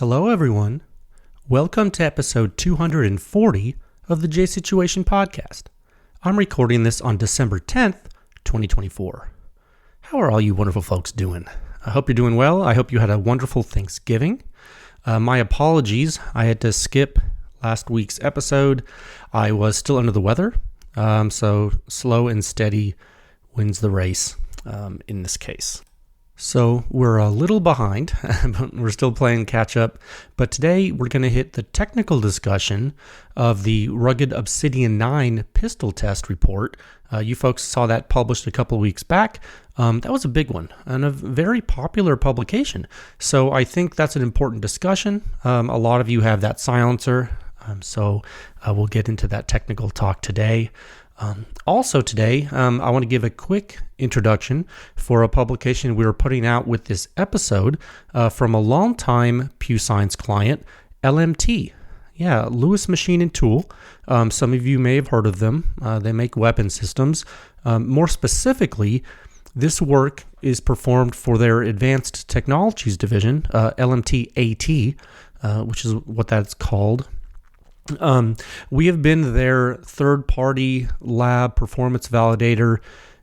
Hello, everyone. Welcome to episode 240 of the J Situation Podcast. I'm recording this on December 10th, 2024. How are all you wonderful folks doing? I hope you're doing well. I hope you had a wonderful Thanksgiving. My apologies. I had to skip last week's episode. I was still under the weather, so slow and steady wins the race in this case. So we're a little behind, but we're still playing catch up. But today we're going to hit the technical discussion of the Rugged Obsidian 9 pistol test report. You folks saw that published a couple of weeks back. That was a big one and a very popular publication. So I think that's an important discussion. A lot of you have that silencer, so we'll get into that technical talk today. Also today, I want to give a quick introduction for a publication we were putting out with this episode from a longtime Pew Science client, LMT. Yeah, Lewis Machine and Tool. Some of you may have heard of them. They make weapon systems. More specifically, this work is performed for their Advanced Technologies Division, LMT AT, which is what that's called. We have been their third-party lab performance validator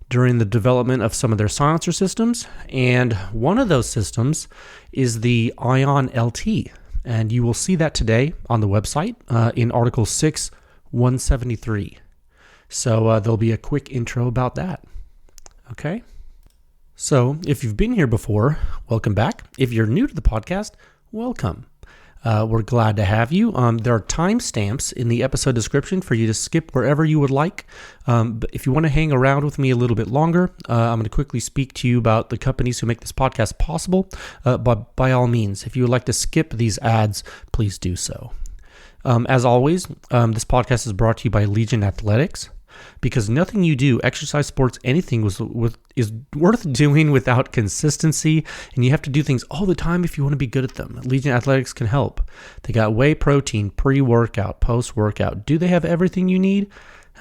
during the development of some of their silencer systems, and one of those systems is the ION LT, and you will see that today on the website in Article 6-173. So there'll be a quick intro about that. Okay? So if you've been here before, welcome back. If you're new to the podcast, welcome. We're glad to have you. There are timestamps in the episode description for you to skip wherever you would like. But if you want to hang around with me a little bit longer, I'm going to quickly speak to you about the companies who make this podcast possible. But by all means, if you would like to skip these ads, please do so. As always, this podcast is brought to you by Legion Athletics. Because nothing you do, exercise, sports, anything is worth doing without consistency, and you have to do things all the time if you want to be good at them. Legion Athletics can help. They got whey protein, pre-workout, post-workout. Do they have everything you need?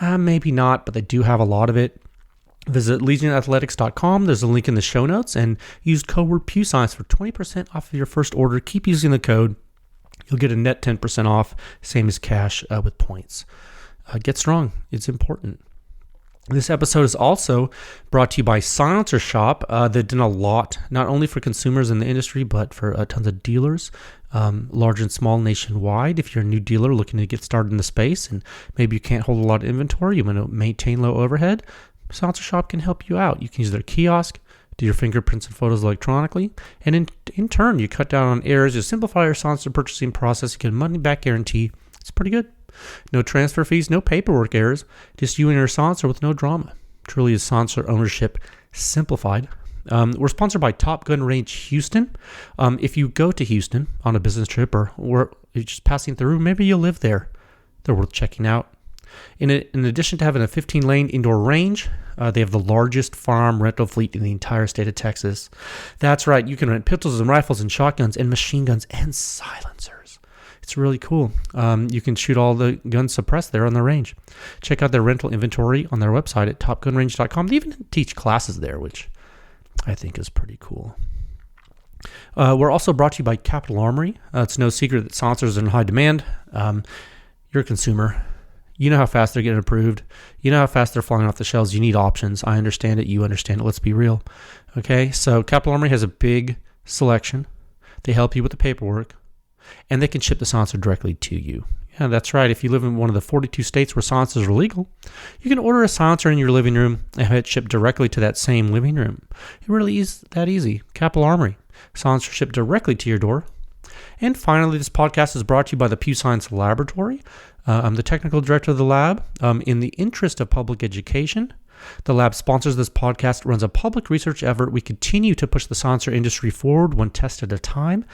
Maybe not, but they do have a lot of it. Visit legionathletics.com. There's a link in the show notes, and use code word PewScience for 20% off of your first order. Keep using the code. You'll get a net 10% off, same as cash with points. Get strong. It's important. This episode is also brought to you by Silencer Shop. They've done a lot, not only for consumers in the industry, but for tons of dealers, large and small nationwide. If you're a new dealer looking to get started in the space and maybe you can't hold a lot of inventory, you want to maintain low overhead, Silencer Shop can help you out. You can use their kiosk, do your fingerprints and photos electronically, and in turn, you cut down on errors, you simplify your silencer purchasing process, you get a money-back guarantee. It's pretty good. No transfer fees, no paperwork errors, just you and your silencer with no drama. Truly is silencer ownership simplified. We're sponsored by Top Gun Range Houston. If you go to Houston on a business trip or you're just passing through, maybe you live there, they're worth checking out. In addition to having a 15-lane indoor range, they have the largest firearm rental fleet in the entire state of Texas. That's right, you can rent pistols and rifles and shotguns and machine guns and silencers. It's really cool. You can shoot all the guns suppressed there on the range. Check out their rental inventory on their website at topgunrange.com. They even teach classes there, which I think is pretty cool. We're also brought to you by Capital Armory. It's no secret that silencers are in high demand. You're a consumer. You know how fast they're getting approved. You know how fast they're flying off the shelves. You need options. I understand it. You understand it. Let's be real. Okay, so Capital Armory has a big selection. They help you with the paperwork. And they can ship the silencer directly to you. Yeah, that's right. If you live in one of the 42 states where silencers are legal, you can order a silencer in your living room and have it shipped directly to that same living room. It really is that easy. Capital Armory. Silencer shipped directly to your door. And finally, this podcast is brought to you by the Pew Science Laboratory. I'm the technical director of the lab. In the interest of public education, the lab sponsors this podcast, runs a public research effort. We continue to push the silencer industry forward one test at a time.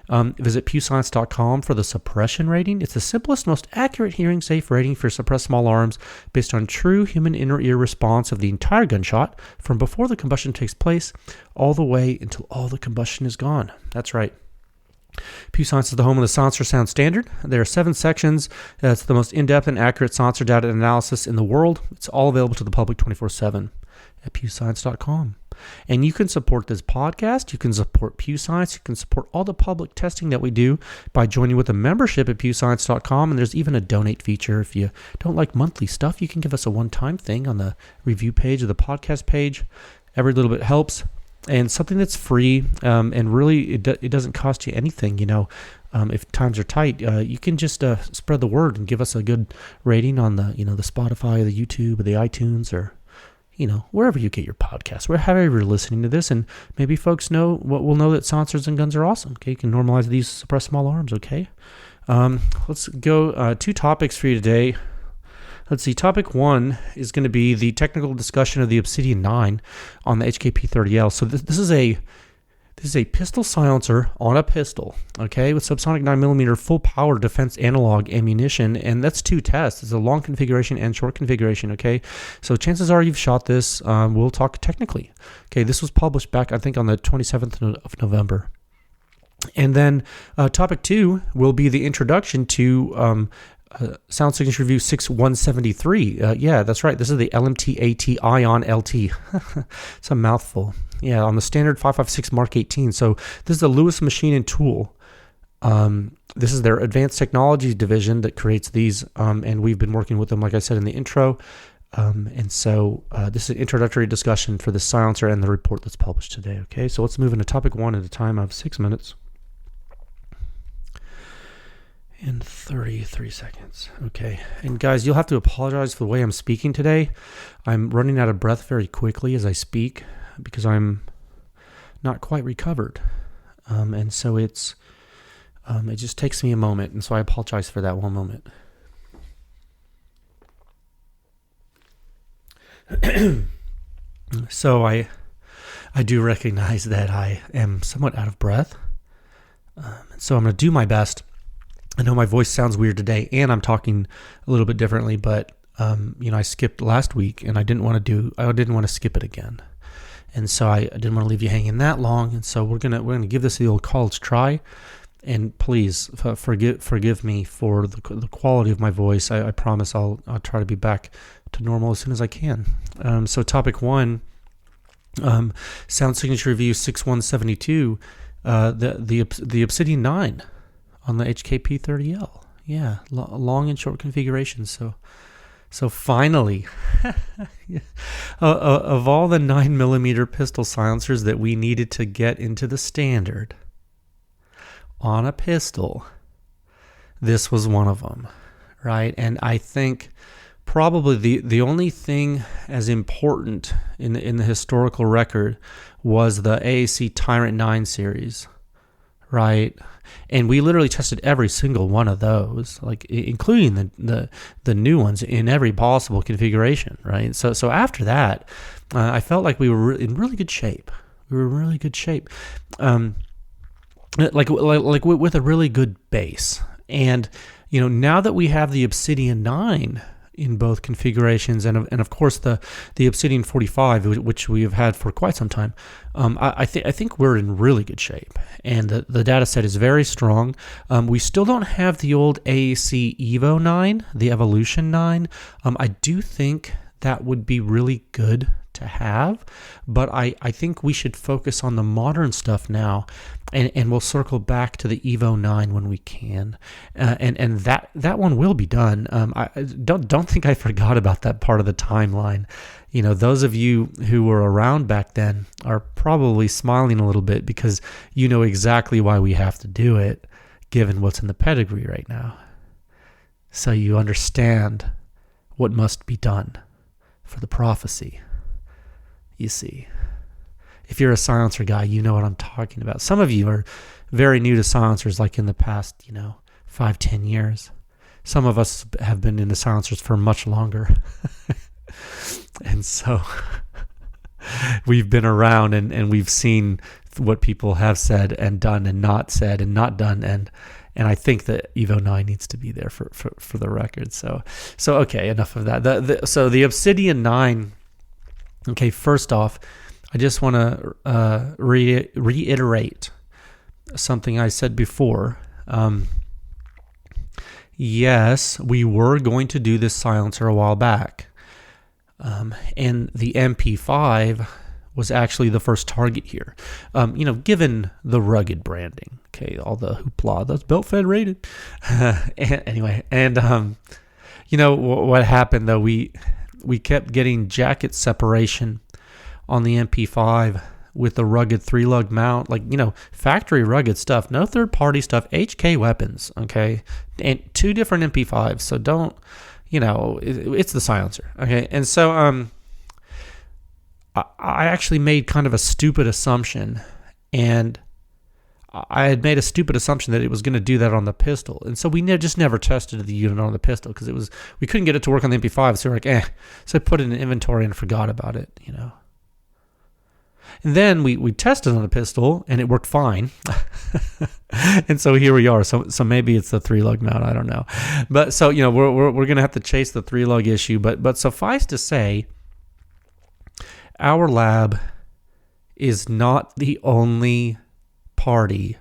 Visit pewscience.com for the suppression rating. It's the simplest, most accurate hearing-safe rating for suppressed small arms based on true human inner ear response of the entire gunshot from before the combustion takes place all the way until all the combustion is gone. That's right. Pew Science is the home of the Silencer Sound Standard. There are 7 sections. It's the most in-depth and accurate silencer data analysis in the world. It's all available to the public 24/7 at pewscience.com. And you can support this podcast, you can support Pew Science, you can support all the public testing that we do by joining with a membership at pewscience.com, and there's even a donate feature. If you don't like monthly stuff, you can give us a one-time thing on the review page or the podcast page. Every little bit helps. And something that's free, and really it doesn't cost you anything, if times are tight, you can just spread the word and give us a good rating on the Spotify or the YouTube or the iTunes or, wherever you get your podcasts, wherever you're listening to this. And maybe folks will know that silencers and guns are awesome. Okay, you can normalize these, suppress small arms. Okay, let's go 2 topics for you today. Let's see, topic 1 is going to be the technical discussion of the Obsidian 9 on the HK P30L. So this is a pistol silencer on a pistol, okay, with subsonic 9mm full power defense analog ammunition, and that's 2 tests. It's a long configuration and short configuration, okay? So chances are you've shot this. We'll talk technically. Okay, this was published back, I think, on the 27th of November. And then topic 2 will be the introduction to Sound Signature Review 6173. Yeah, that's right. This is the LMT AT ION LT. It's a mouthful. Yeah, on the standard 556 Mark 18. So this is a Lewis Machine and Tool. This is their advanced technology division that creates these, and we've been working with them, like I said in the intro. And so this is an introductory discussion for the silencer and the report that's published today. Okay, so let's move into topic 1 at a time of 6 minutes. In 33 seconds. Okay. And guys, you'll have to apologize for the way I'm speaking today. I'm running out of breath very quickly as I speak because I'm not quite recovered. And so it just takes me a moment. And so I apologize for that one moment. So I do recognize that I am somewhat out of breath. So I'm going to do my best. I know my voice sounds weird today, and I'm talking a little bit differently, but I skipped last week, and I didn't want to skip it again, and so I didn't want to leave you hanging that long, and so we're gonna give this the old college try, and please forgive me for the quality of my voice. I promise I'll try to be back to normal as soon as I can. So topic 1, Sound Signature Review 6172, the Obsidian 9. On the HK P30L. Yeah, long and short configurations. So finally, of all the 9mm pistol silencers that we needed to get into the standard on a pistol, this was one of them, right? And I think probably the only thing as important in the historical record was the AAC Tyrant 9 series, right? And we literally tested every single one of those, like including the new ones in every possible configuration, right? So after that, I felt like we were in really good shape. We were in really good shape, like with a really good base. And now that we have the Obsidian 9 in both configurations, and of course the Obsidian 45, which we have had for quite some time, I think we're in really good shape, and the data set is very strong. We still don't have the old AAC Evo 9, the Evolution 9. I do think that would be really good to have, but I think we should focus on the modern stuff now, and we'll circle back to the Evo 9 when we can, and that one will be done. I don't think I forgot about that part of the timeline. Those of you who were around back then are probably smiling a little bit because you know exactly why we have to do it, given what's in the pedigree right now. So you understand what must be done for the prophecy. You see, if you're a silencer guy, you know what I'm talking about. Some of you are very new to silencers, like in the past, 5-10 years. Some of us have been into silencers for much longer. And so we've been around and we've seen what people have said and done and not said and not done. And I think that Evo 9 needs to be there for the record. So okay, enough of that. So the Obsidian 9. Okay, first off, I just want to reiterate something I said before. Yes, we were going to do this silencer a while back. And the MP5 was actually the first target here. Given the rugged branding, okay, all the hoopla, that's belt fed rated. Anyway, and what happened though, we kept getting jacket separation on the MP5 with the rugged 3-lug mount, factory rugged stuff, no third-party stuff, HK weapons, okay, and 2 different MP5s, so don't, it's the silencer, okay, and so I actually made kind of a stupid assumption, and I had made a stupid assumption that it was going to do that on the pistol, and so we just never tested the unit on the pistol because we couldn't get it to work on the MP5, so we're like, so I put it in inventory and forgot about it, And then we tested on a pistol, and it worked fine. And so here we are. So maybe it's the 3-lug mount. I don't know. But so, we're going to have to chase the 3-lug issue. But suffice to say, our lab is not the only party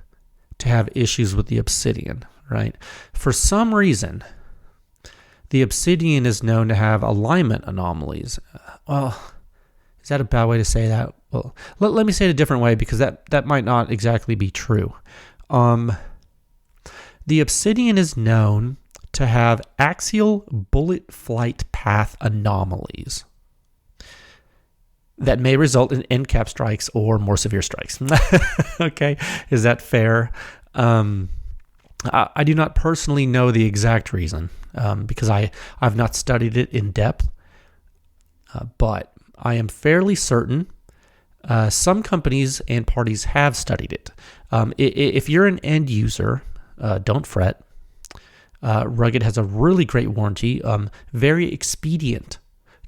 to have issues with the Obsidian, right? For some reason, the Obsidian is known to have alignment anomalies. Well, is that a bad way to say that? Well, let me say it a different way because that might not exactly be true. The Obsidian is known to have axial bullet flight path anomalies that may result in end cap strikes or more severe strikes. Okay, is that fair? I do not personally know the exact reason because I've not studied it in depth, but I am fairly certain some companies and parties have studied it. If you're an end user, don't fret. Rugged has a really great warranty, very expedient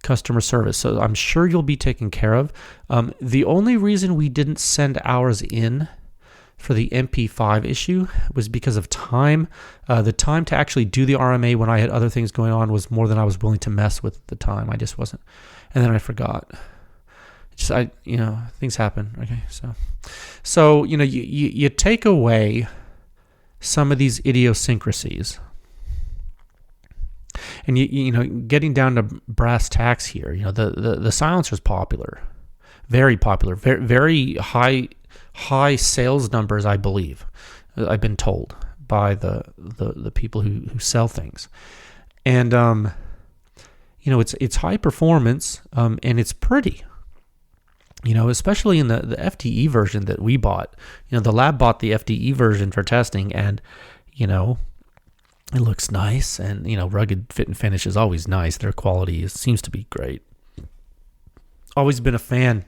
customer service, so I'm sure you'll be taken care of. The only reason we didn't send ours in for the MP5 issue was because of time. The time to actually do the RMA when I had other things going on was more than I was willing to mess with at the time. I just wasn't. And then I forgot. Things happen. Okay, so you take away some of these idiosyncrasies, and getting down to brass tacks here. The silencer is popular, very popular, very very high sales numbers. I believe I've been told by the people who sell things, and it's high performance, and it's pretty. Especially in the FDE version that we bought. The lab bought the FDE version for testing, and, it looks nice, and, rugged fit and finish is always nice. Their quality seems to be great. Always been a fan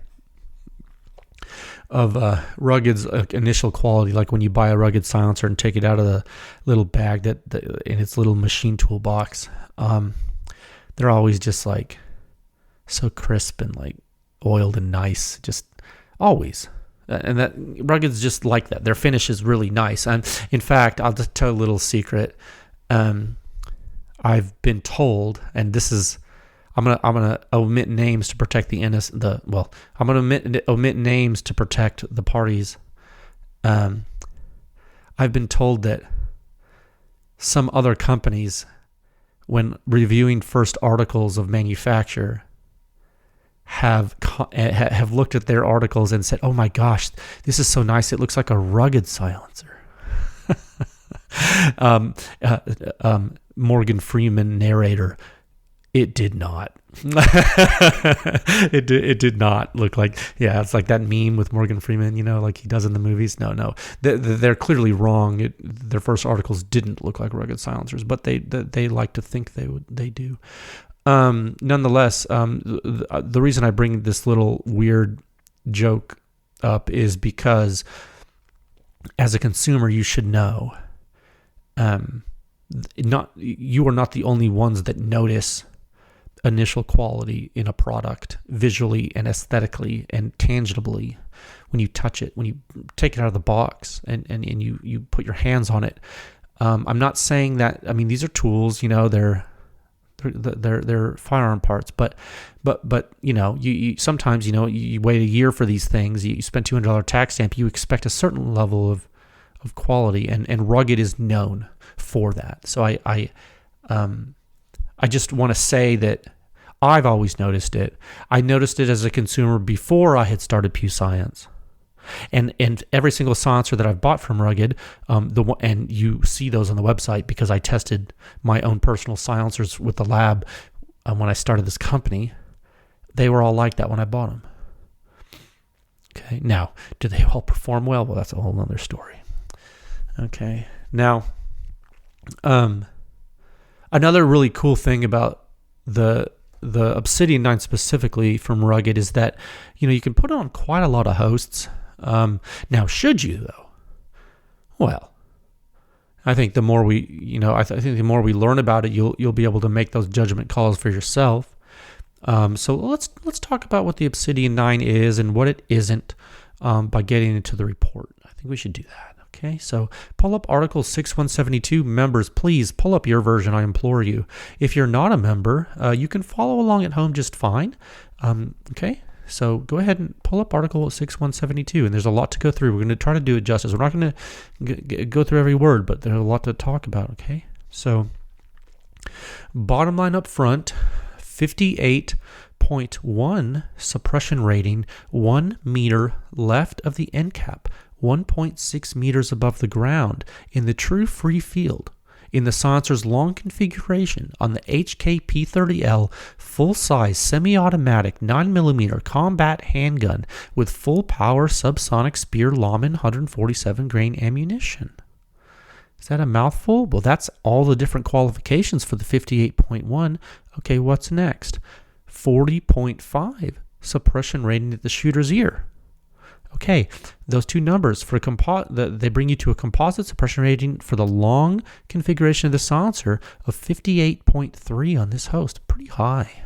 of Rugged's initial quality, like when you buy a Rugged silencer and take it out of the little bag that in its little machine tool box. They're always just like so crisp and like oiled and nice, just always. And that Rugged's just like that. Their finish is really nice. And in fact, I'll just tell a little secret. I've been told, and this is, I'm gonna omit names to protect the innocent. I'm gonna omit names to protect the parties. I've been told that some other companies, when reviewing first articles of manufacture, have looked at their articles and said, "Oh my gosh, this is so nice! It looks like a Rugged silencer." Morgan Freeman narrator. It did not. It did not look like. Yeah, it's like that meme with Morgan Freeman, like he does in the movies. No, they're clearly wrong. Their first articles didn't look like Rugged silencers, but they like to think they do. Nonetheless, the reason I bring this little weird joke up is because, as a consumer, you should know. You are not the only ones that notice initial quality in a product visually and aesthetically and tangibly when you touch it, when you take it out of the box and you put your hands on it. I'm not saying that. I mean, these are tools. They're firearm parts, but you sometimes you wait a year for these things. You spend $200 tax stamp. You expect a certain level of quality, and Rugged is known for that. So I just want to say that I've always noticed it. I noticed it as a consumer before I had started Pew Science. And every single silencer that I've bought from Rugged, and you see those on the website because I tested my own personal silencers with the lab when I started this company. They were all like that when I bought them. Okay, now, do they all perform well? Well, that's a whole other story. Okay, now, another really cool thing about the Obsidian 9 specifically from Rugged is that, you can put it on quite a lot of hosts. Now, should you though? Well, I think the more we, I think the more we learn about it, you'll be able to make those judgment calls for yourself. So let's talk about what the Obsidian 9 is and what it isn't, by getting into the report. I think we should do that. Okay, so pull up Article 6172. Members, please pull up your version, I implore you. If you're not a member, you can follow along at home just fine. Okay, so go ahead and pull up Article 6172, and there's a lot to go through. We're going to try to do it justice. We're not going to go through every word, but there's a lot to talk about, okay? So bottom line up front, 58.1 suppression rating, 1 meter left of the end cap, 1.6 meters above the ground in the true free field in the silencer's long configuration on the HK P30L full-size semi-automatic 9mm combat handgun with full-power subsonic Speer Lawman 147 grain ammunition. Is that a mouthful? Well, that's all the different qualifications for the 58.1. Okay, what's next? 40.5 suppression rating at the shooter's ear. Okay, those two numbers for they bring you to a composite suppression rating for the long configuration of the silencer of 58.3 on this host. Pretty high.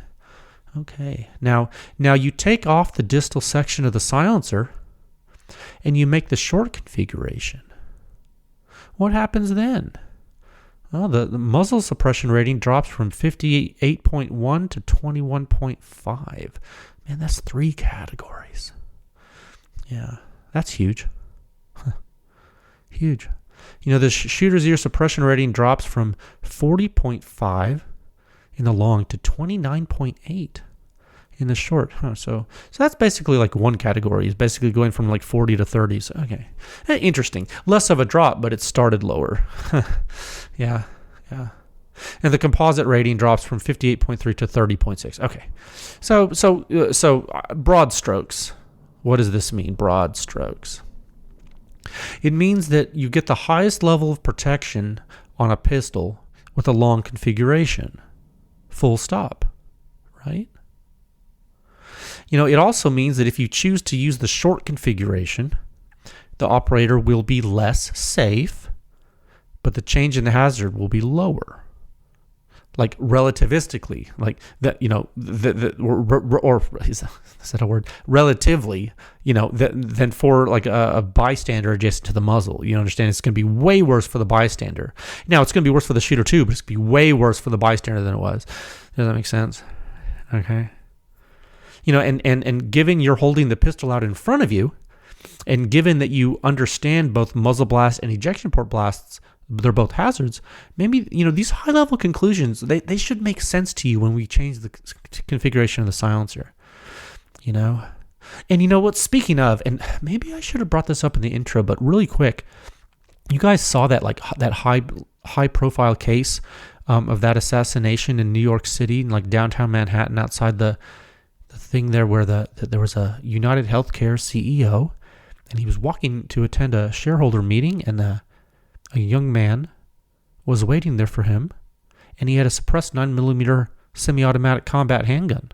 Okay, now you take off the distal section of the silencer and you make the short configuration. What happens then? Well, the muzzle suppression rating drops from 58.1 to 21.5. Man, that's 3 categories. Yeah, that's huge. Huge. The shooter's ear suppression rating drops from 40.5 in the long to 29.8 in the short. So that's basically like one category. It's basically going from like 40 to 30. So, okay. Interesting. Less of a drop, but it started lower. Yeah. And the composite rating drops from 58.3 to 30.6. Okay. So broad strokes. What does this mean, broad strokes? It means that you get the highest level of protection on a pistol with a long configuration. Full stop. Right? It also means that if you choose to use the short configuration, the operator will be less safe, but the change in the hazard will be lower. Like relativistically, like that, or is that a word? Relatively, than for like a bystander adjacent to the muzzle. You understand? It's going to be way worse for the bystander. Now, it's going to be worse for the shooter too, but it's going to be way worse for the bystander than it was. Does that make sense? Okay. And given you're holding the pistol out in front of you, and given that you understand both muzzle blast and ejection port blasts, they're both hazards, maybe, these high-level conclusions, they should make sense to you when we change the configuration of the silencer, And what, speaking of, and maybe I should have brought this up in the intro, but really quick, you guys saw that, like, that high-profile case of that assassination in New York City, in, like, downtown Manhattan, outside the thing there where there was a United Healthcare CEO, and he was walking to attend a shareholder meeting, and a young man was waiting there for him, and he had a suppressed 9mm semi-automatic combat handgun,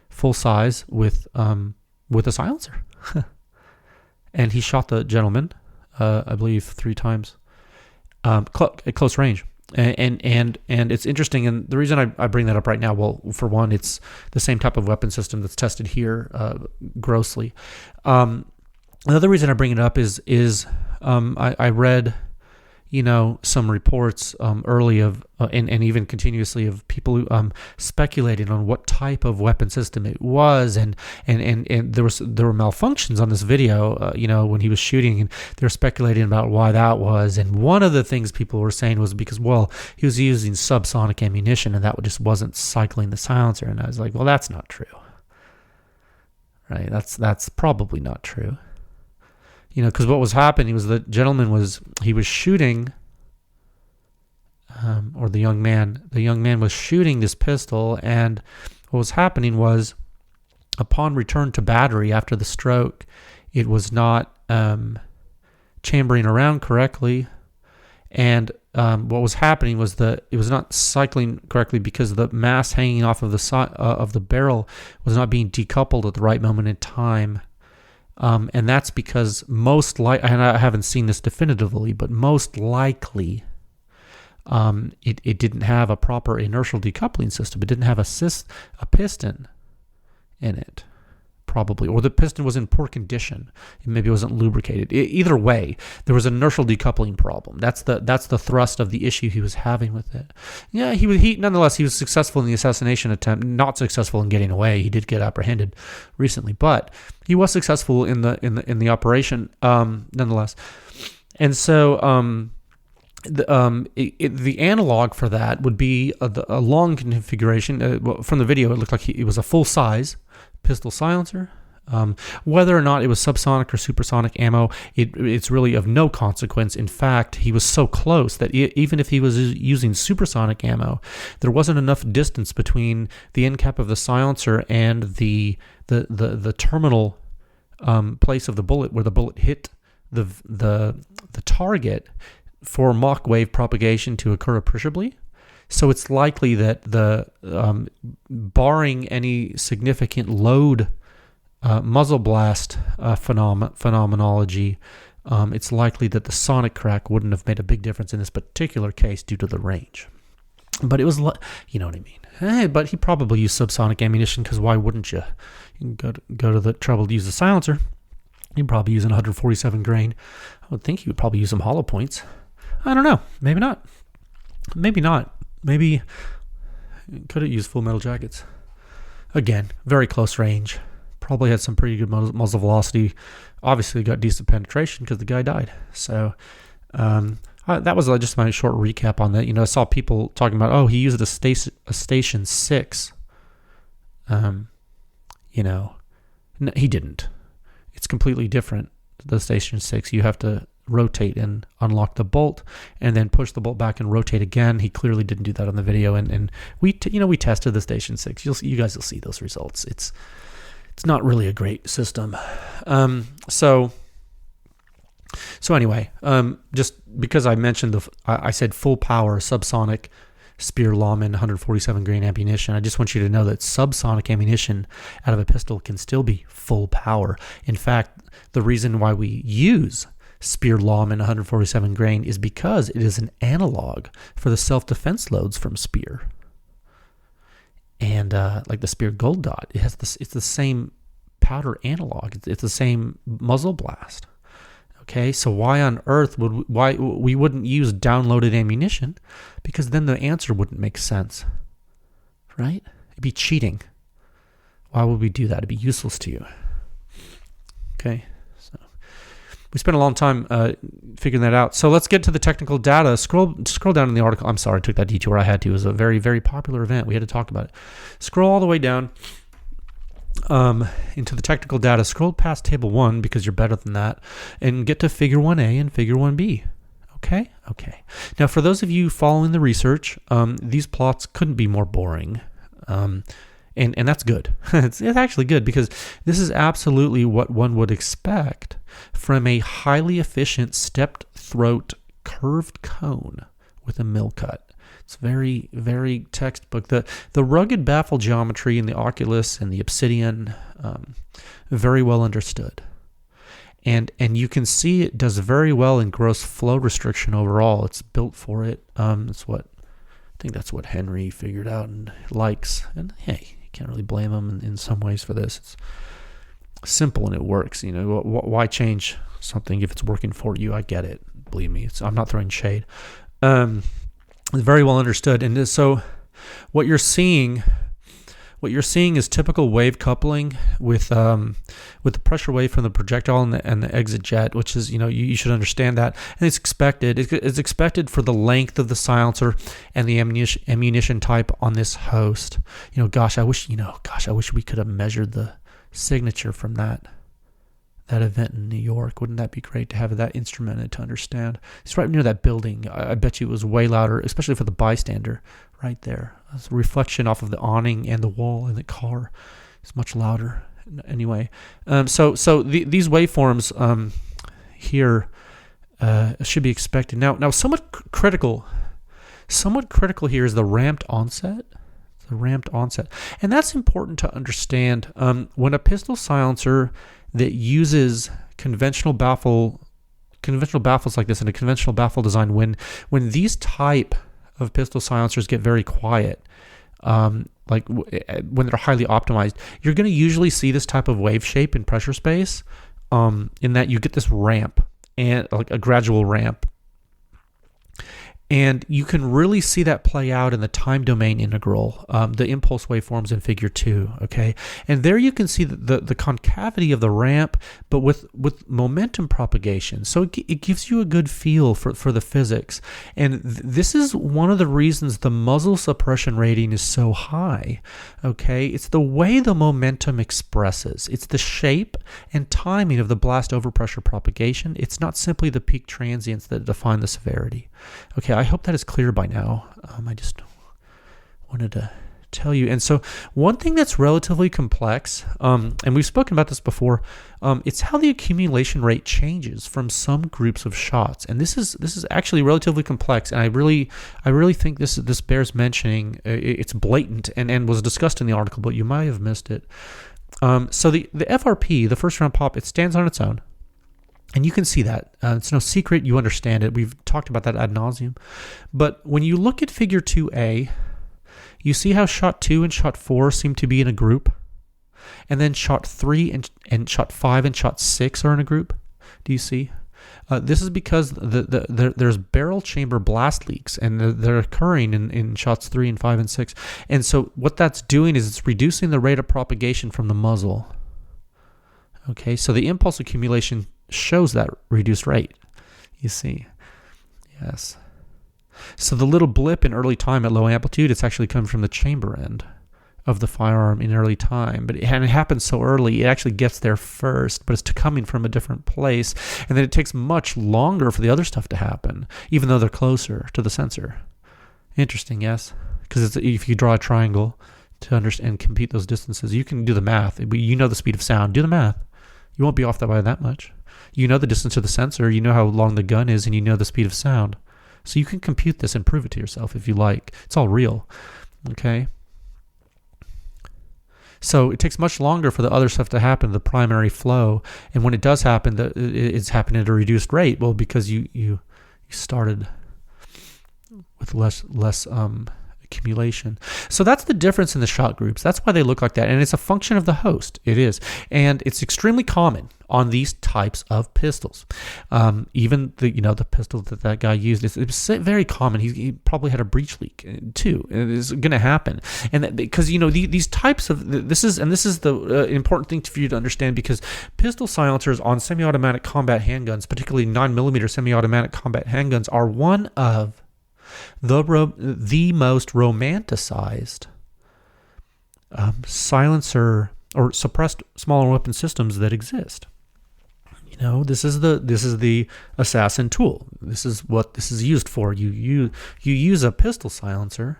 full size with a silencer, and he shot the gentleman, I believe 3 times, at close range. And it's interesting, and the reason I bring that up right now, well, for one, it's the same type of weapon system that's tested here grossly. Another reason I bring it up is I read, some reports early of and even continuously of people who speculated on what type of weapon system it was, and there were malfunctions on this video, when he was shooting, and they were speculating about why that was. And one of the things people were saying was because, well, he was using subsonic ammunition, and that just wasn't cycling the silencer. And I was like, well, that's not true, right? That's probably not true. Because what was happening was the gentleman was shooting, or the young man was shooting this pistol, and what was happening was, upon return to battery after the stroke, it was not chambering around correctly, and what was happening was it was not cycling correctly because the mass hanging off of the barrel was not being decoupled at the right moment in time. And that's because and I haven't seen this definitively, but most likely it didn't have a proper inertial decoupling system. It didn't have a piston in it, probably, or the piston was in poor condition. Maybe it wasn't lubricated. Either way, there was an inertial decoupling problem. That's the thrust of the issue he was having with it. Yeah, nonetheless, he was successful in the assassination attempt. Not successful in getting away. He did get apprehended recently, but he was successful in the operation nonetheless. And so the analog for that would be a long configuration. From the video, it looked like it was a full size pistol silencer. Whether or not it was subsonic or supersonic ammo, it's really of no consequence. In fact, he was so close that even if he was using supersonic ammo, there wasn't enough distance between the end cap of the silencer and the terminal place of the bullet where the bullet hit the target for Mach wave propagation to occur appreciably. So it's likely that barring any significant load muzzle blast phenomenology, it's likely that the sonic crack wouldn't have made a big difference in this particular case due to the range. But it was, you know what I mean. Hey, but he probably used subsonic ammunition, because why wouldn't you? You can go to the trouble to use the silencer. You'd probably use an 147 grain. I would think he would probably use some hollow points. I don't know. Maybe not. Maybe could have used full metal jackets. Again, very close range. Probably had some pretty good muzzle velocity. Obviously got decent penetration because the guy died. So that was just my short recap on that. I saw people talking about, he used a Station 6. No, he didn't. It's completely different. The Station 6, you have to rotate and unlock the bolt and then push the bolt back and rotate again. He clearly didn't do that on the video, and we tested the Station 6. You guys will see those results. It's not really a great system. So anyway, just because I mentioned I said full power subsonic Speer Lawman 147 grain ammunition, I just want you to know that subsonic ammunition out of a pistol can still be full power. In fact, the reason why we use Speer Lawman 147 grain is because it is an analog for the self-defense loads from Speer. And like the Speer Gold Dot, it's the same powder analog. It's the same muzzle blast. Okay, so why on earth would we wouldn't use downloaded ammunition? Because then the answer wouldn't make sense, right? It'd be cheating. Why would we do that? It'd be useless to you. Okay, so we spent a long time figuring that out. So let's get to the technical data. Scroll down in the article. I'm sorry I took that detour. I had to. It was a very, very popular event. We had to talk about it. Scroll all the way down into the technical data. Scroll past table 1 because you're better than that, and get to figure 1A and figure 1B. Okay. Now, for those of you following the research, these plots couldn't be more boring. And that's good. It's actually good, because this is absolutely what one would expect from a highly efficient stepped throat curved cone with a mill cut. It's very, very textbook. The rugged baffle geometry in the Oculus and the Obsidian, very well understood. And you can see it does very well in gross flow restriction overall. It's built for it. I think that's what Henry figured out and likes. And hey, you can't really blame him in some ways for this. It's simple and it works. Why change something if it's working for you? I get it. believe me. I'm not throwing shade. It's very well understood. And so what you're seeing is typical wave coupling with the pressure wave from the projectile and the exit jet, which is, you should understand that. And it's expected. It's expected for the length of the silencer and the ammunition type on this host. I wish we could have measured the signature from that event in New York. Wouldn't that be great to have that instrumented to understand? It's right near that building. I bet you it was way louder, especially for the bystander right there. It's a reflection off of the awning and the wall in the car. It's much louder. Anyway, so these waveforms here should be expected. Now somewhat critical here is the ramped onset. And that's important to understand. When a pistol silencer that uses conventional baffles like this in a conventional baffle design, when these type of pistol silencers get very quiet, like when they're highly optimized, you're going to usually see this type of wave shape in pressure space, in that you get this ramp, and like a gradual ramp. And you can really see that play out in the time domain integral, the impulse waveforms in figure 2, okay? And there you can see the concavity of the ramp, but with momentum propagation. So it gives you a good feel for the physics. And this is one of the reasons the muzzle suppression rating is so high, okay? It's the way the momentum expresses. It's the shape and timing of the blast overpressure propagation. It's not simply the peak transients that define the severity. Okay, I hope that is clear by now. I just wanted to tell you. And so one thing that's relatively complex, and we've spoken about this before, it's how the accumulation rate changes from some groups of shots. And this is actually relatively complex, and I really think this bears mentioning. It's blatant and was discussed in the article, but you might have missed it. So the FRP, the first round pop, it stands on its own. And you can see that. It's no secret. You understand it. We've talked about that ad nauseum. But when you look at figure 2A, you see how shot 2 and shot 4 seem to be in a group. And then shot 3 and shot 5 and shot 6 are in a group. Do you see? This is because there's barrel chamber blast leaks, and they're occurring in shots 3 and 5 and 6. And so what that's doing is it's reducing the rate of propagation from the muzzle. Okay, so the impulse accumulation shows that reduced rate, you see. Yes. So the little blip in early time at low amplitude, it's actually coming from the chamber end of the firearm in early time. But it happens so early, it actually gets there first, but it's coming from a different place. And then it takes much longer for the other stuff to happen, even though they're closer to the sensor. Interesting, yes? Because if you draw a triangle to understand and compute those distances, you can do the math. You know the speed of sound. Do the math. You won't be off by that much. You know the distance to the sensor, you know how long the gun is, and you know the speed of sound. So you can compute this and prove it to yourself if you like. It's all real, okay? So it takes much longer for the other stuff to happen, the primary flow. And when it does happen, it's happening at a reduced rate. Well, because you started with less accumulation. So that's the difference in the shot groups. That's why they look like that. And it's a function of the host. It is. And it's extremely common on these types of pistols. Even the pistol that guy used, it's very common. He probably had a breech leak too. It's going to happen. And because, these types of, this is the important thing for you to understand, because pistol silencers on semi-automatic combat handguns, particularly 9mm semi-automatic combat handguns, are one of the most romanticized silencer or suppressed smaller weapon systems that exist. This is the assassin tool. This is what this is used for. You use a pistol silencer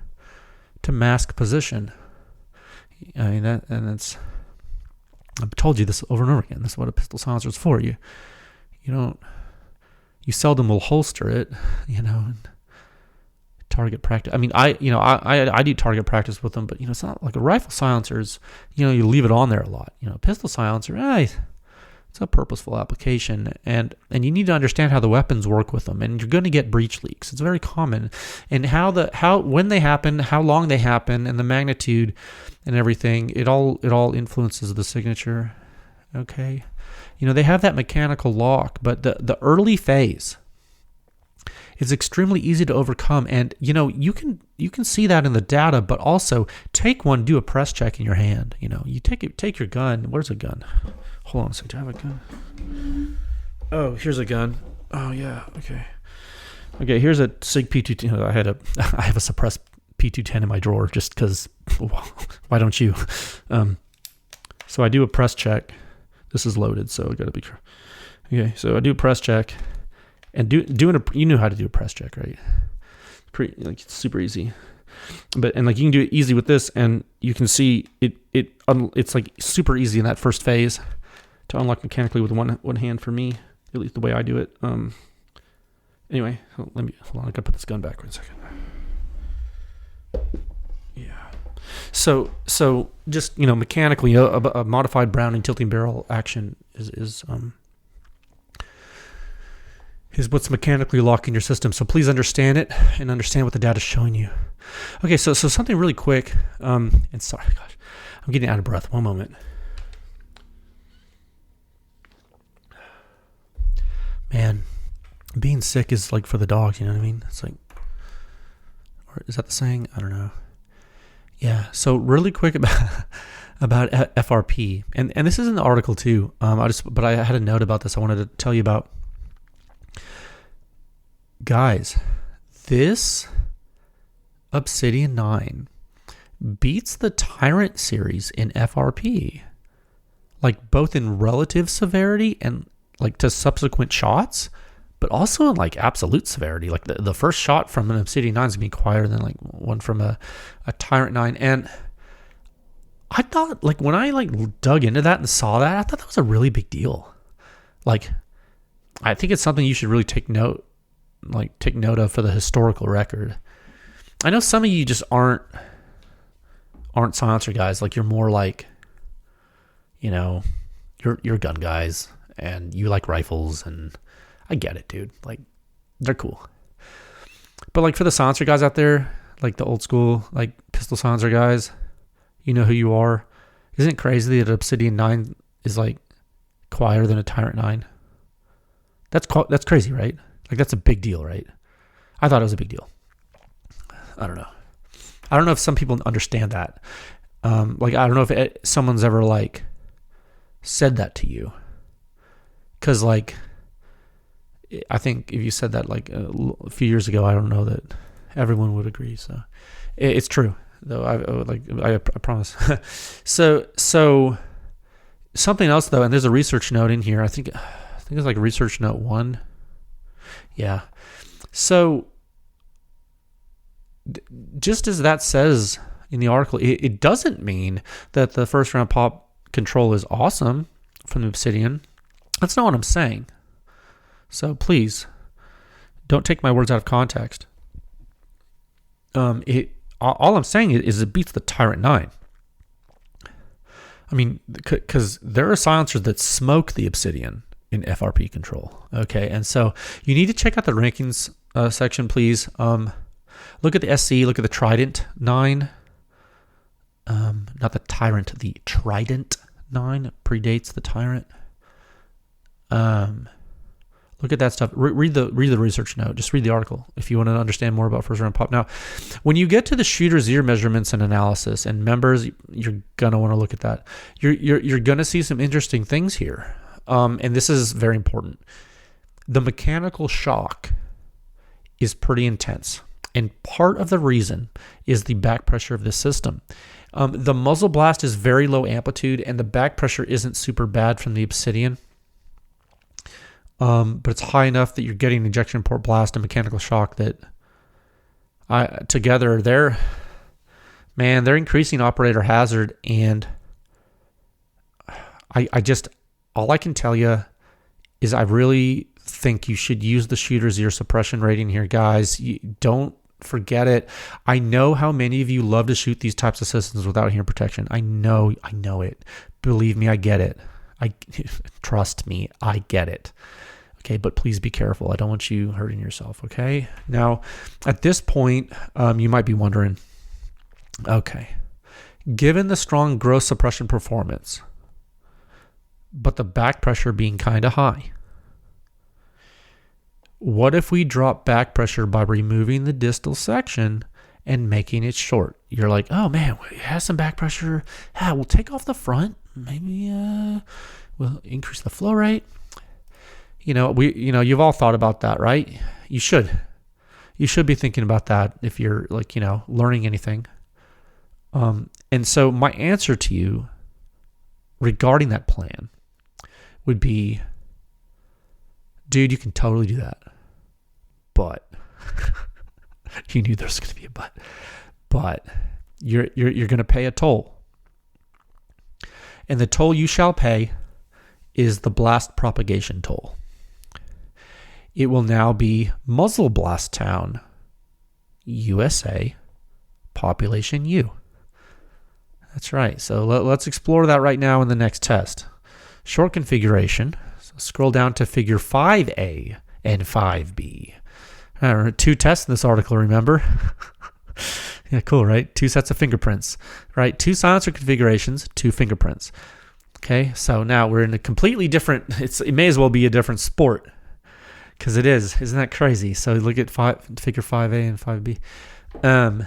to mask position. I've told you this over and over again. This is what a pistol silencer is for. You seldom will holster it, and target practice. I mean, I do target practice with them, but it's not like a rifle silencers. You leave it on there a lot. Pistol silencer, it's a purposeful application, and you need to understand how the weapons work with them, and you're going to get breech leaks. It's very common, and when they happen, how long they happen, and the magnitude, and everything. It all influences the signature. Okay, they have that mechanical lock, but the early phase It's extremely easy to overcome, and you can see that in the data. But also take one, do a press check in your hand. You take your gun. Where's a gun? Hold on a second. Do I have a gun? Oh, here's a gun. Oh yeah. Okay. Here's a Sig P210. I have a suppressed P210 in my drawer just because. Why don't you? So I do a press check. This is loaded, so I gotta be careful. Okay, so I do a press check, and you know how to do a press check, right? It's super easy. But you can do it easy with this, and you can see it's like super easy in that first phase to unlock mechanically with one hand for me, at least the way I do it. Anyway, hold on. I gotta put this gun back for a second. Yeah. So just mechanically, a modified Browning tilting barrel action is what's mechanically locking your system. So please understand it and understand what the data is showing you. Okay, so something really quick. And sorry, gosh, I'm getting out of breath. One moment. Man, being sick is like for the dogs. You know what I mean? It's like, or is that the saying? I don't know. Yeah. So really quick about FRP, and this is in the article too. But I had a note about this. I wanted to tell you about. Guys, this Obsidian 9 beats the Tyrant series in FRP, like both in relative severity and like to subsequent shots, but also in like absolute severity. Like the first shot from an Obsidian 9 is gonna be quieter than like one from a Tyrant 9. And I thought, like, when I like dug into that and saw that, I thought that was a really big deal. Like, I think it's something you should really take note of for the historical record. I know some of you just aren't silencer guys. Like, you're more like, you're gun guys and you like rifles, and I get it, dude. Like, they're cool. But like for the silencer guys out there, like the old school, like pistol silencer guys, you know who you are. Isn't it crazy that Obsidian 9 is like quieter than a Tyrant 9? That's crazy, right? Like, that's a big deal, right? I thought it was a big deal. I don't know if some people understand that. Like, I don't know if someone's ever like said that to you. Because like, I think if you said that like a few years ago, I don't know that everyone would agree. So it's true, though. I promise. So something else though, and there's a research note in here. I think it's like research note 1. Yeah. So just as that says in the article, it doesn't mean that the first round pop control is awesome from the Obsidian. That's not what I'm saying. So please don't take my words out of context. All I'm saying is it beats the Tyrant 9. I mean, because there are silencers that smoke the Obsidian in FRP control. Okay, and so you need to check out the rankings section, please. Look at the SC, look at the Trident 9. Not the Tyrant, the Trident 9 predates the Tyrant. Look at that stuff. Read the research note. Just read the article if you want to understand more about first round pop. Now, when you get to the shooter's ear measurements and analysis, and members, you're gonna want to look at that. You're gonna see some interesting things here. And this is very important. The mechanical shock is pretty intense. And part of the reason is the back pressure of this system. The muzzle blast is very low amplitude, and the back pressure isn't super bad from the Obsidian. But it's high enough that you're getting ejection port blast and mechanical shock that together they're increasing operator hazard. And all I can tell you is I really think you should use the shooter's ear suppression rating here, guys. You don't forget it. I know how many of you love to shoot these types of systems without hearing protection. I know it. Believe me, I get it. Trust me, I get it. Okay, but please be careful. I don't want you hurting yourself, okay? Now, at this point, you might be wondering, okay, given the strong gross suppression performance, but the back pressure being kind of high, What if we drop back pressure by removing the distal section and making it short? You're like, oh man, it has some back pressure. We'll take off the front. Maybe we'll increase the flow rate. You've all thought about that, right? You should be thinking about that if you're learning anything. And so my answer to you regarding that plan would be, dude, you can totally do that. But you knew there's going to be a but. But you're going to pay a toll. And the toll you shall pay is the blast propagation toll. It will now be Muzzle Blast Town, USA, population U. That's right. So let's explore that right now in the next test. Short configuration. So scroll down to figure 5A and 5B. Two tests in this article, remember? Yeah, cool, right? 2 sets of fingerprints, right? 2 silencer configurations, 2 fingerprints. Okay, so now we're in a completely different, it may as well be a different sport, because it is. Isn't that crazy? So look at figure 5A and 5B.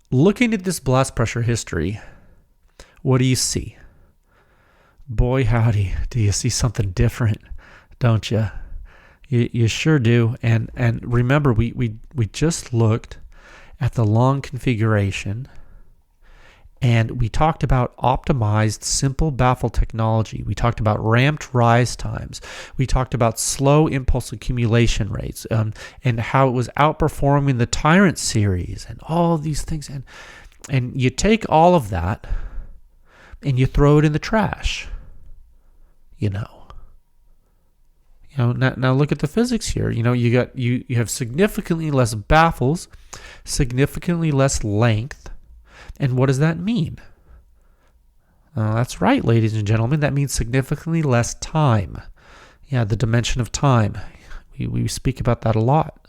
Looking at this blast pressure history, what do you see? Boy, howdy, do you see something different, don't you? You sure do. And remember, we just looked at the long configuration, and we talked about optimized simple baffle technology. We talked about ramped rise times. We talked about slow impulse accumulation rates, and how it was outperforming the Tyrant series and all of these things. And you take all of that and you throw it in the trash. Now look at the physics here. You have significantly less baffles, significantly less length. And what does that mean? That's right, ladies and gentlemen. That means significantly less time. Yeah, the dimension of time. We speak about that a lot,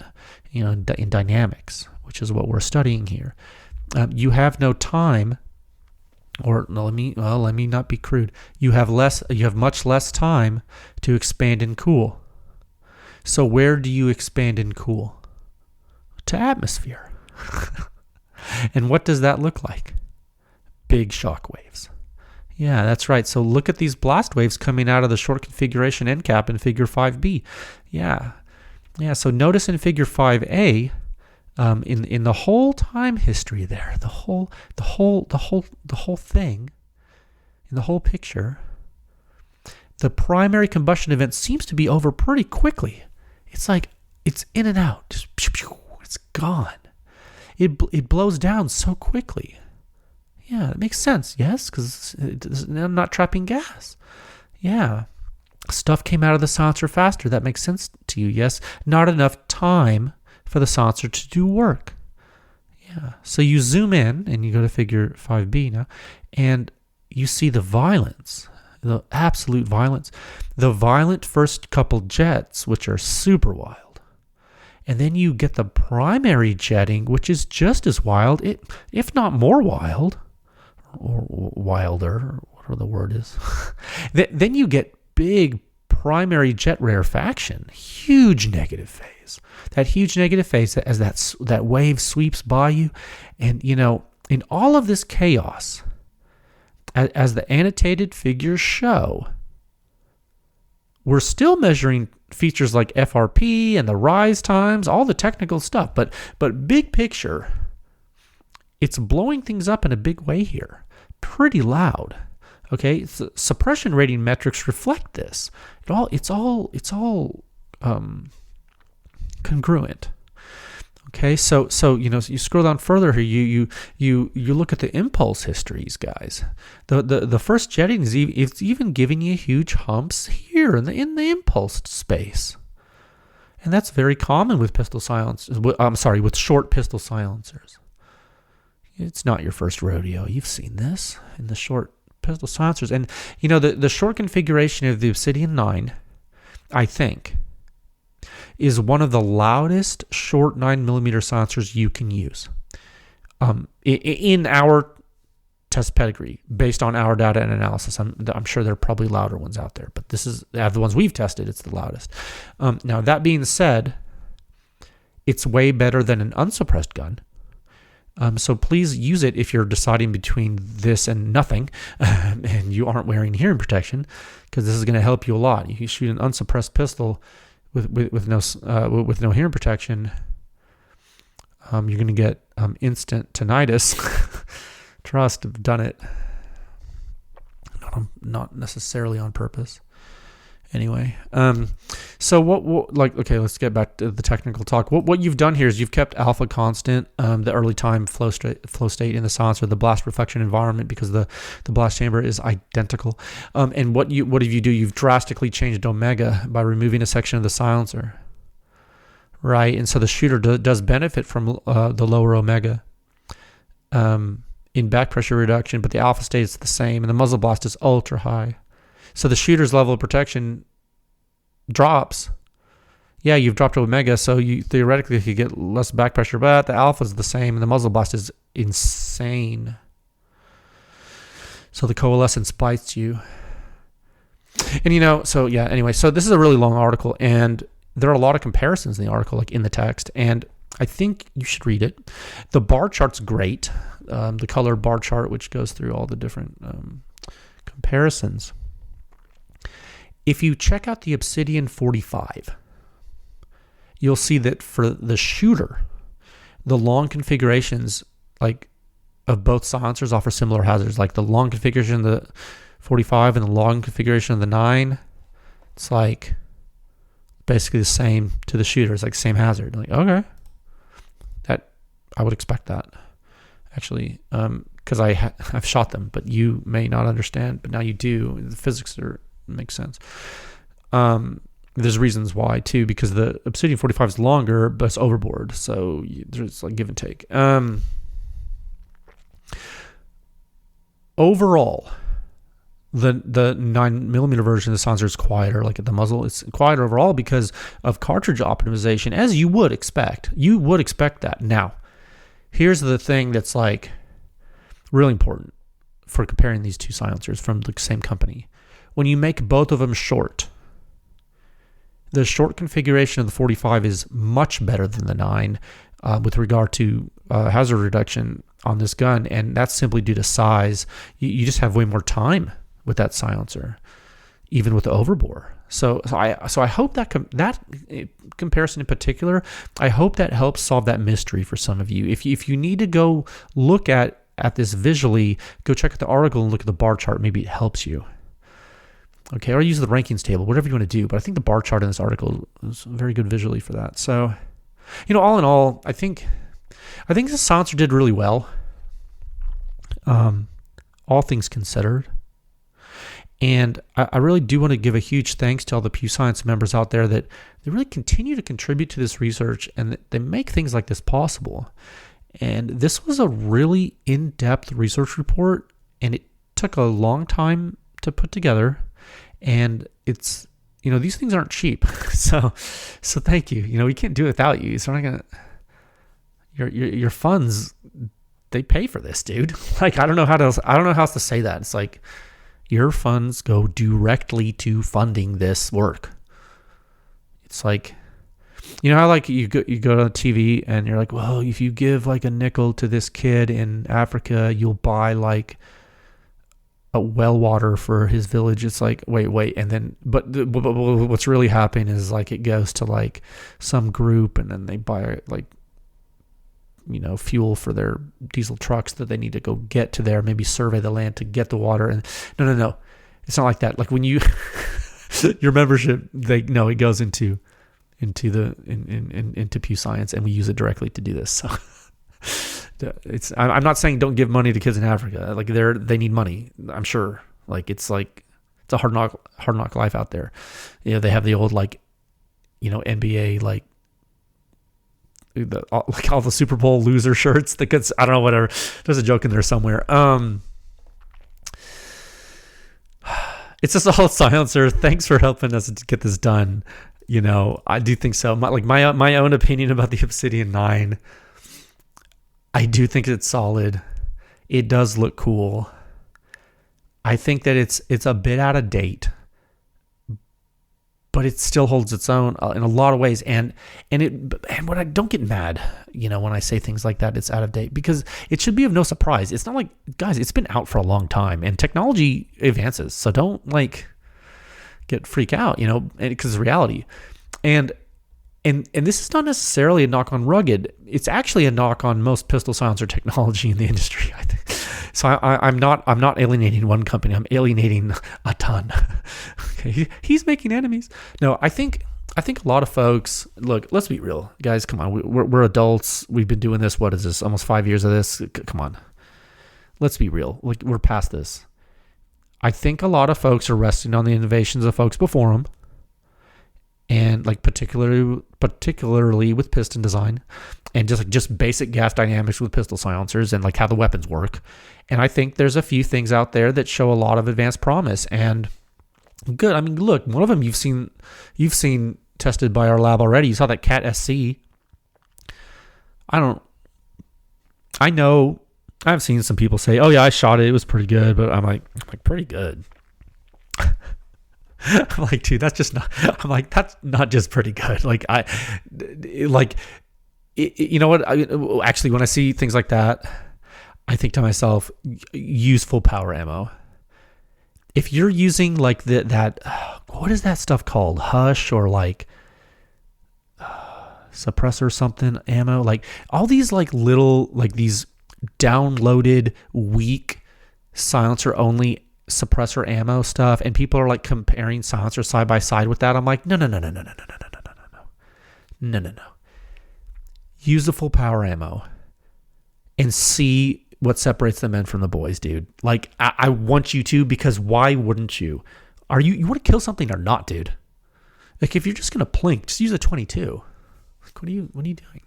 in dynamics, which is what we're studying here. You have no time, or no, let me not be crude. You have much less time to expand and cool. So where do you expand and cool? To atmosphere. And what does that look like? Big shock waves. Yeah, that's right. So look at these blast waves coming out of the short configuration end cap in figure 5B. Yeah. So notice in figure 5A, in the whole time history there, the whole thing, in the whole picture, the primary combustion event seems to be over pretty quickly. It's like it's in and out, just it's gone. It blows down so quickly. Yeah, that makes sense. Yes, because I'm not trapping gas. Yeah, stuff came out of the silencer faster. That makes sense to you. Yes, not enough time for the silencer to do work. Yeah, so you zoom in and you go to figure 5B now, and you see the violence, the absolute violence, the violent first couple jets, which are super wild. And then you get the primary jetting, which is just as wild, if not more wild, or wilder, or whatever the word is. Then you get big primary jet rarefaction, huge negative phase. That huge negative phase as that wave sweeps by you. And, in all of this chaos, as the annotated figures show, we're still measuring features like FRP and the rise times, all the technical stuff. But big picture, it's blowing things up in a big way here. Pretty loud. Okay, suppression rating metrics reflect this. It's all congruent. Okay, so you scroll down further here. You look at the impulse histories, guys. The first jetting it's even giving you huge humps here in the impulse space, and that's very common with pistol silencers. With short pistol silencers. It's not your first rodeo. You've seen this in the short pistol silencers, and the short configuration of the Obsidian 9, I think, is one of the loudest short 9mm silencers you can use. In our test pedigree based on our data and analysis. I'm sure there are probably louder ones out there, but this is the ones we've tested. It's the loudest. Now that being said, it's way better than an unsuppressed gun. So please use it if you're deciding between this and nothing, and you aren't wearing hearing protection, because this is going to help you a lot. You shoot an unsuppressed pistol with no hearing protection, you're going to get instant tinnitus. Trust, I've done it. Not necessarily on purpose. Anyway, so okay, let's get back to the technical talk. What you've done here is you've kept alpha constant, the early time flow state in the silencer, the blast reflection environment, because the blast chamber is identical. And what have you do? You've drastically changed omega by removing a section of the silencer, right? And so the shooter does benefit from the lower omega in back pressure reduction, but the alpha stays the same, and the muzzle blast is ultra high. So the shooter's level of protection drops. Yeah, you've dropped omega, so you theoretically could get less back pressure, but the alpha is the same, and the muzzle blast is insane. So the coalescence bites you. And so this is a really long article, and there are a lot of comparisons in the article, like in the text, and I think you should read it. The bar chart's great, the color bar chart, which goes through all the different comparisons. If you check out the Obsidian 45, you'll see that for the shooter, the long configurations of both silencers offer similar hazards. Like the long configuration of the 45 and the long configuration of the 9, it's like basically the same to the shooter. It's like same hazard. Like, okay, that I would expect that actually, because I've shot them, but you may not understand. But now you do. The physics makes sense. There's reasons why too, because the Obsidian 45 is longer, but it's overboard, so there's like give and take. Overall, the 9mm version of the silencer is quieter. Like at the muzzle, it's quieter overall because of cartridge optimization, as you would expect. You would expect that. Now, here's the thing that's like really important for comparing these two silencers from the same company. When you make both of them short, the short configuration of the 45 is much better than the 9 with regard to hazard reduction on this gun, and that's simply due to size. You just have way more time with that silencer, even with the overbore. So I hope that comparison in particular, I hope that helps solve that mystery for some of you. If you need to go look at this visually, go check out the article and look at the bar chart. Maybe it helps you. Okay, or use the rankings table, whatever you want to do. But I think the bar chart in this article is very good visually for that. So, all in all, I think the silencer did really well. All things considered. And I really do want to give a huge thanks to all the Pew Science members out there that they really continue to contribute to this research, and that they make things like this possible. And this was a really in-depth research report, and it took a long time to put together. And it's, these things aren't cheap. So thank you. We can't do it without you. So I'm not gonna, your funds, they pay for this, dude. Like, I don't know how else to say that. It's like your funds go directly to funding this work. It's like, how like you go to TV and you're like, well, if you give like a nickel to this kid in Africa, you'll buy like a well water for his village. It's like, wait, and then but what's really happening is like it goes to like some group, and then they buy like fuel for their diesel trucks that they need to go get to there, maybe survey the land to get the water. And no, it's not like that. Like when you your membership, it goes into Pew Science, and we use it directly to do this. So I'm not saying don't give money to kids in Africa. Like they need money, I'm sure. Like it's a hard knock life out there. They have the old NBA all the Super Bowl loser shirts. I don't know, whatever. There's a joke in there somewhere. It's just a whole silencer. Thanks for helping us to get this done. I do think so. My own opinion about the Obsidian 9. I do think it's solid. It does look cool. I think that it's a bit out of date, but it still holds its own in a lot of ways. And when I don't get mad, when I say things like that, it's out of date, because it should be of no surprise. It's not like, guys, it's been out for a long time and technology advances. So don't freak out, because it's reality. And this is not necessarily a knock on rugged. It's actually a knock on most pistol silencer technology in the industry, I think. So I'm not alienating one company. I'm alienating a ton. Okay, he's making enemies. No, I think a lot of folks, look, let's be real, guys. Come on, we're adults. We've been doing this. What is this? Almost 5 years of this. Come on, let's be real. We're past this. I think a lot of folks are resting on the innovations of folks before them, and particularly with piston design, and just basic gas dynamics with pistol silencers, and how the weapons work. And I think there's a few things out there that show a lot of advanced promise and good. I mean, look, one of them you've seen tested by our lab already. You saw that Cat SC. I know I've seen some people say, "Oh yeah, I shot it. It was pretty good," but I'm like pretty good. I'm like, dude, that's not just pretty good. You know what? Actually, when I see things like that, I think to myself, use full power ammo. If you're using what is that stuff called? Hush or suppressor something ammo? All these little these downloaded weak silencer only suppressor ammo stuff, and people are comparing silencers side by side with that. I'm like, no. Use the full power ammo and see what separates the men from the boys, dude. I want you to, because why wouldn't you? You want to kill something or not, dude? If you're just gonna plink, just use a 22. What are you doing?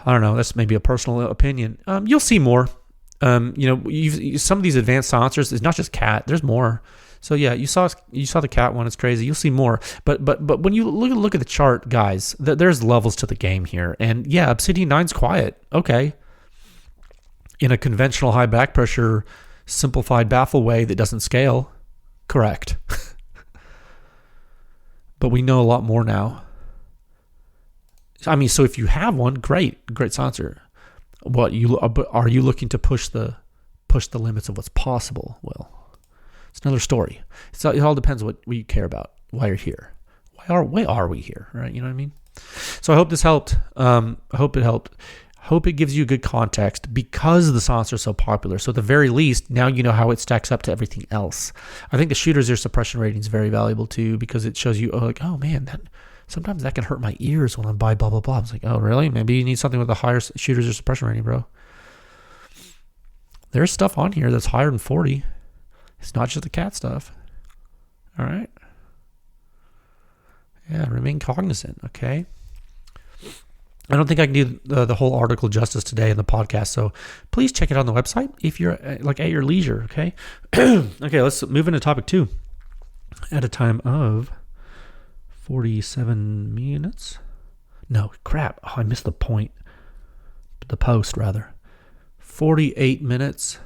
I don't know. That's maybe a personal opinion. You'll see more. Some of these advanced silencers, it's not just Cat. There's more. So yeah, you saw the Cat one. It's crazy. You'll see more. But when you look at the chart, guys, there's levels to the game here. And yeah, Obsidian 9's quiet. Okay. In a conventional high back pressure, simplified baffle way that doesn't scale. Correct. But we know a lot more now. I mean, so if you have one, great silencer. Are you looking to push the limits of what's possible? Well, it's another story. It all depends what you care about. Why you're here? Why are we here? Right? You know what I mean? So I hope this helped. I hope it helped. Hope it gives you good context, because the silencer is so popular. So at the very least, now you know how it stacks up to everything else. I think the shooter's ear suppression rating is very valuable too, because it shows you, oh man, sometimes that can hurt my ears when I buy blah, blah, blah. I was like, oh, really? Maybe you need something with a higher shooter's ear suppression rating, bro. There's stuff on here that's higher than 40. It's not just the Cat stuff. All right. Yeah, remain cognizant, okay? I don't think I can do the whole article justice today in the podcast, so please check it out on the website if you're at your leisure, okay? Okay, let's move into topic 2 at a time of 47 minutes. No, crap. Oh, I missed the point. The post, rather. 48 minutes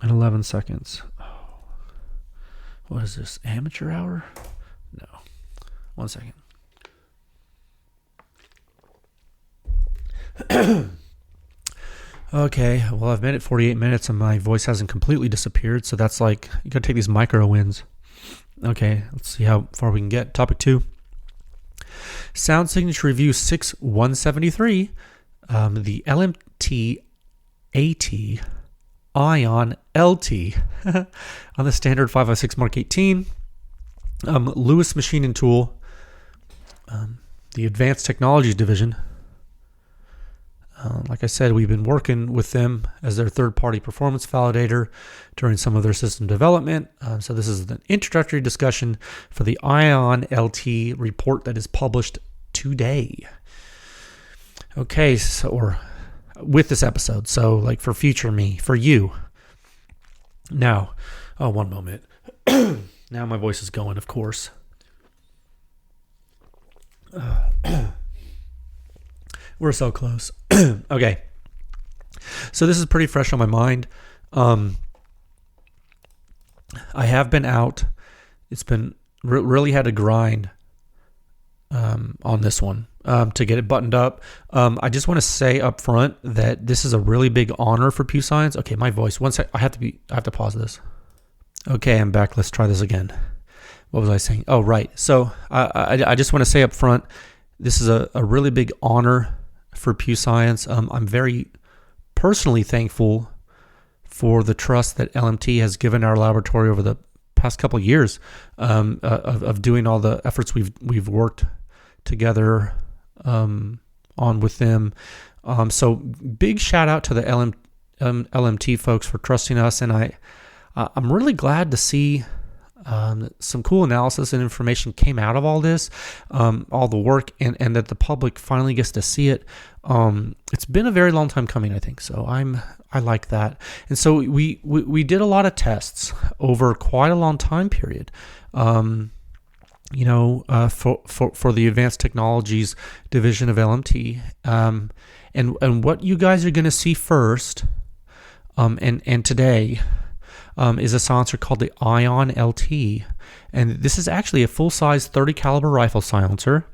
and 11 seconds. Oh. What is this? Amateur hour? No. 1 second. Okay, well, I've made it 48 minutes and my voice hasn't completely disappeared, so that's you gotta take these micro wins. Okay, let's see how far we can get. Topic 2. Sound Signature Review 6173. The LMT AT ION LT on the standard 556 Mark 18. Lewis Machine and Tool. The Advanced Technologies Division. Like I said, we've been working with them as their third-party performance validator during some of their system development. So this is an introductory discussion for the ION LT report that is published today. Okay, or with this episode. So for future me, for you. Now, one moment. Now my voice is going, of course. We're so close. Okay. So this is pretty fresh on my mind. I have been out. It's been really had to grind on this one to get it buttoned up. I just want to say up front that this is a really big honor for Pew Science. Okay, my voice. One sec. I have to pause this. Okay, I'm back. Let's try this again. What was I saying? Oh, right. So I just want to say up front, this is a really big honor for Pew Science. I'm very personally thankful for the trust that LMT has given our laboratory over the past couple of years of doing all the efforts we've worked together on with them. So big shout out to the LMT folks for trusting us, and I'm really glad to see some cool analysis and information came out of all this, all the work, and that the public finally gets to see it. It's been a very long time coming, I think. So I like that. And so we did a lot of tests over quite a long time period. For the Advanced Technologies division of LMT, and what you guys are going to see first, and today. Is a silencer called the ION LT, and this is actually a full-size 30 caliber rifle silencer,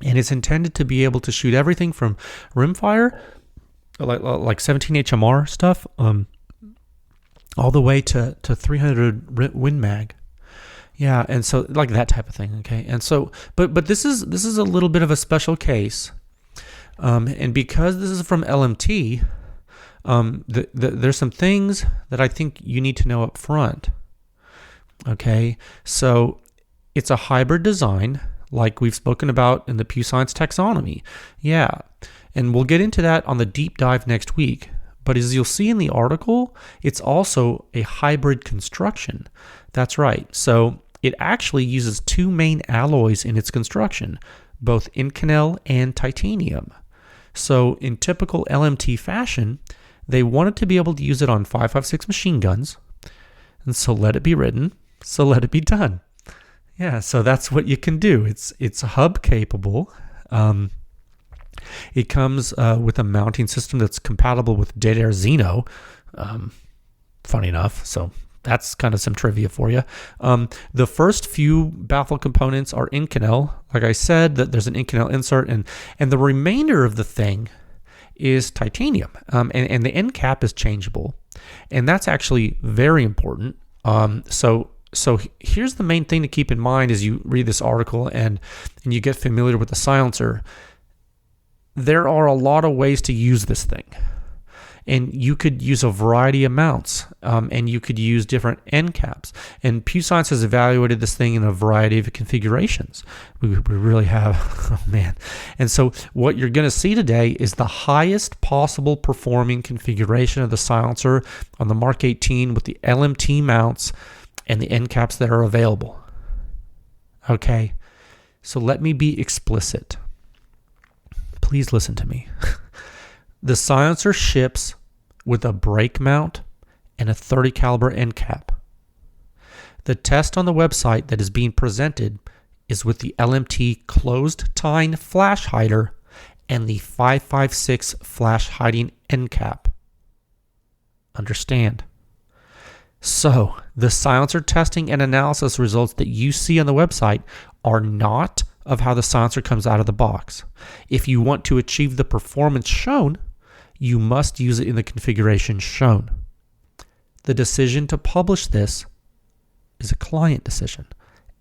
and it's intended to be able to shoot everything from rimfire, like 17 HMR stuff, all the way to 300 Win Mag. Yeah, and so like that type of thing. Okay, and so but this is a little bit of a special case, and because this is from LMT. There's some things that I think you need to know up front. Okay, so it's a hybrid design, like we've spoken about in the Pew Science taxonomy. Yeah, and we'll get into that on the deep dive next week. But as you'll see in the article, it's also a hybrid construction. That's right. So it actually uses two main alloys in its construction, both Inconel and titanium. So in typical LMT fashion, they wanted to be able to use it on 5.56 machine guns, and so let it be written, so let it be done. Yeah, so that's what you can do. It's hub capable. It comes with a mounting system that's compatible with Dead Air Xeno. Funny enough, so that's kind of some trivia for you. The first few baffle components are Inconel. Like I said, that there's an Inconel insert, and the remainder of the thing is titanium, and the end cap is changeable, and that's actually very important. So here's the main thing to keep in mind as you read this article and you get familiar with the silencer. There are a lot of ways to use this thing, and you could use a variety of mounts, and you could use different end caps. And Pew Science has evaluated this thing in a variety of configurations. We really have, oh man. And so what you're going to see today is the highest possible performing configuration of the silencer on the Mark 18 with the LMT mounts and the end caps that are available. Okay, so let me be explicit. Please listen to me. The silencer ships with a brake mount and a 30 caliber end cap. The test on the website that is being presented is with the LMT closed tine flash hider and the 5.56 flash hiding end cap. Understand? So, the silencer testing and analysis results that you see on the website are not of how the silencer comes out of the box. If you want to achieve the performance shown, you must use it in the configuration shown. The decision to publish this is a client decision.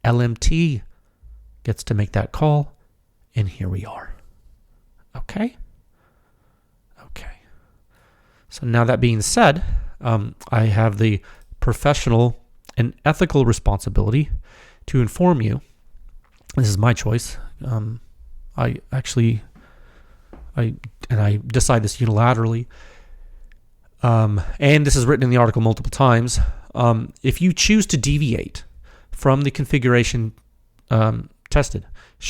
LMT gets to make that call, and here we are. Okay? Okay. So now that being said, I have the professional and ethical responsibility to inform you. This is my choice. I decide this unilaterally. And this is written in the article multiple times. If you choose to deviate from the configuration tested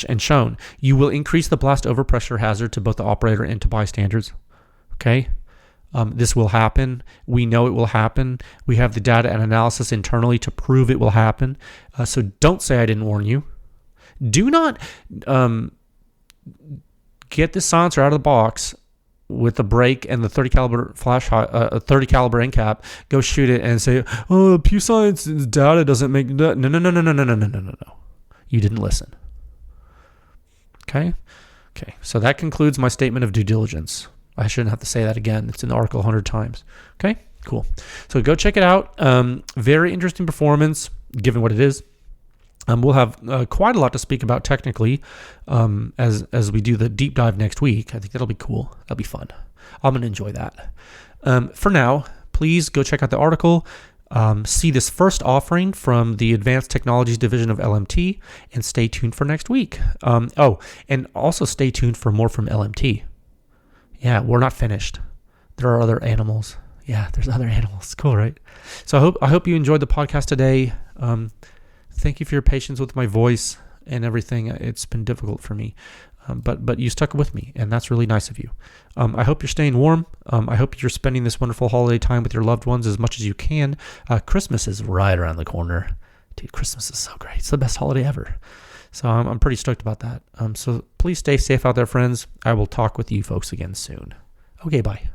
and shown, you will increase the blast overpressure hazard to both the operator and to bystanders. Okay? This will happen. We know it will happen. We have the data and analysis internally to prove it will happen. So don't say I didn't warn you. Do not get this silencer out of the box with the break and the 30 caliber a 30 caliber end cap, go shoot it and say, "Oh, Pew Science data doesn't make that." No. You didn't listen. Okay. So that concludes my statement of due diligence. I shouldn't have to say that again. It's in the article 100 times. Okay. Cool. So go check it out. Very interesting performance, given what it is. We'll have quite a lot to speak about technically as we do the deep dive next week. I think that'll be cool. That'll be fun. I'm going to enjoy that. For now, please go check out the article. See this first offering from the Advanced Technologies Division of LMT, and stay tuned for next week. And also stay tuned for more from LMT. Yeah, we're not finished. There are other animals. Yeah, there's other animals. Cool, right? So I hope you enjoyed the podcast today. Thank you for your patience with my voice and everything. It's been difficult for me, but you stuck with me, and that's really nice of you. I hope you're staying warm. I hope you're spending this wonderful holiday time with your loved ones as much as you can. Christmas is right around the corner. Dude, Christmas is so great. It's the best holiday ever. So I'm pretty stoked about that. So please stay safe out there, friends. I will talk with you folks again soon. Okay, bye.